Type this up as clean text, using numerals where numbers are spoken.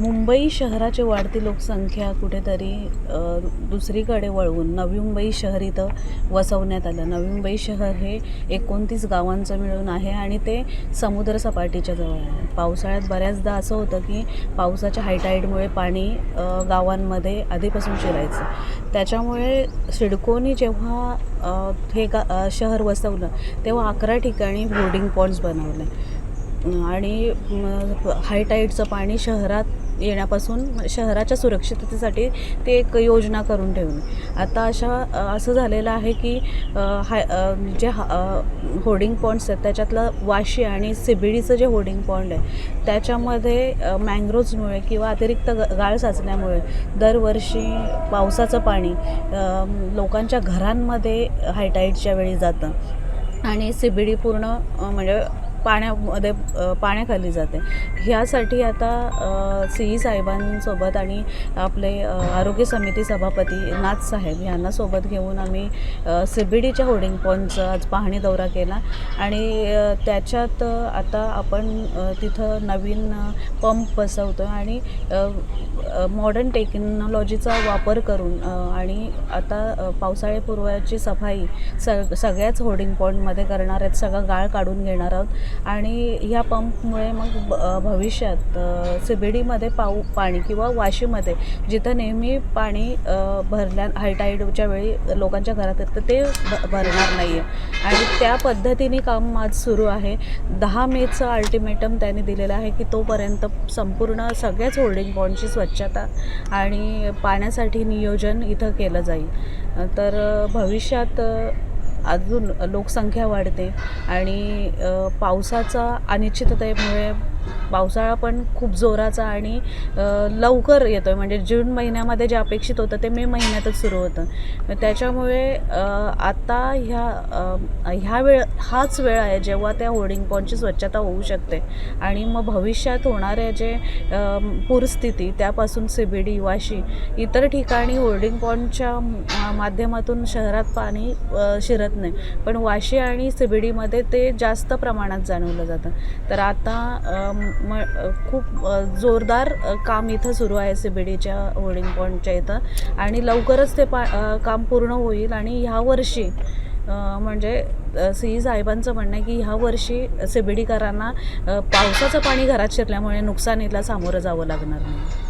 मुंबई शहराची वाढती लोकसंख्या कुठेतरी दुसरीकडे वळवून नवी मुंबई शहर इथं वसवण्यात आलं. नवी मुंबई शहर हे 29 गावांचं मिळून आहे आणि ते समुद्रसपाटीच्या जवळ आहे. पावसाळ्यात बऱ्याचदा असं होतं की पावसाच्या हायटाईडमुळे पाणी गावांमध्ये आधीपासून शिरायचं. त्याच्यामुळे सिडकोनी जेव्हा शहर वसवलं तेव्हा 11 ठिकाणी बोर्डिंग पॉईंट्स बनवले आणि हायटाईडचं पाणी शहरात येण्यापासून शहराच्या सुरक्षिततेसाठी ते एक योजना करून ठेवली. आता असं झालेलं आहे की जे होर्डिंग पॉईंट्स आहेत त्याच्यातलं वाशी आणि CBDचं जे होर्डिंग पॉईंट आहे त्याच्यामध्ये मँग्रोव्जमुळे किंवा अतिरिक्त गाळ साचल्यामुळे दरवर्षी पावसाचं पाणी लोकांच्या घरांमध्ये हायटाईडच्या वेळी जातं आणि CBD पूर्ण म्हणजे पाण्याखाली जाते. ह्यासाठी आता CE साहेबांसोबत आणि आपले आरोग्य समिती सभापती नाथ साहेब यांना सोबत घेऊन आम्ही CBDच्या होर्डिंग पॉईंटचा आज पाहणी दौरा केला आणि त्याच्यात आता आपण तिथं नवीन पंप बसवतो आणि मॉडर्न टेक्नॉलॉजीचा वापर करून आणि आता पावसाळ्यापूर्वाची सफाई सगळ्याच होर्डिंग पॉईंटमध्ये करणार आहेत. सगळं गाळ काढून घेणार आहोत आणि ह्या पंपमुळे मग भविष्यात CBDमध्ये पाणी किंवा वाशीमध्ये जिथं नेहमी पाणी हायटाईडच्या वेळी लोकांच्या घरात येतं ते भरणार नाही आहे आणि त्या पद्धतीने काम आज सुरू आहे. 10 मेचं अल्टिमेटम त्यांनी दिलेलं आहे की तोपर्यंत संपूर्ण सगळ्याच होल्डिंग पॉईंटची स्वच्छता आणि पाण्यासाठी नियोजन इथं केलं जाईल. तर भविष्यात अजून लोकसंख्या वाढते आणि पावसाचा अनिश्चिततेमुळे पावसाळा पण खूप जोराचा आणि लवकर येतो आहे. म्हणजे जून महिन्यामध्ये जे अपेक्षित होतं ते मे महिन्यातच सुरू होतं. त्याच्यामुळे आता हाच वेळ आहे जेव्हा त्या होर्डिंग पॉईंटची स्वच्छता होऊ शकते आणि मग भविष्यात होणारे जे पूरस्थिती त्यापासून CBD वाशी इतर ठिकाणी होर्डिंग पॉईंटच्या माध्यमातून शहरात पाणी शिरत नाही, पण वाशी आणि CBDमध्ये ते जास्त प्रमाणात जाणवलं जातं. तर आता खूप जोरदार काम इथं सुरू आहे CBDच्या होर्डिंग पॉईंटच्या इथं आणि लवकरच ते काम पूर्ण होईल आणि ह्यावर्षी म्हणजे CE साहेबांचं म्हणणं आहे की ह्यावर्षी CBDकरांना पावसाचं पाणी घरात शिरल्यामुळे नुकसानीला सामोरं जावं लागणार नाही.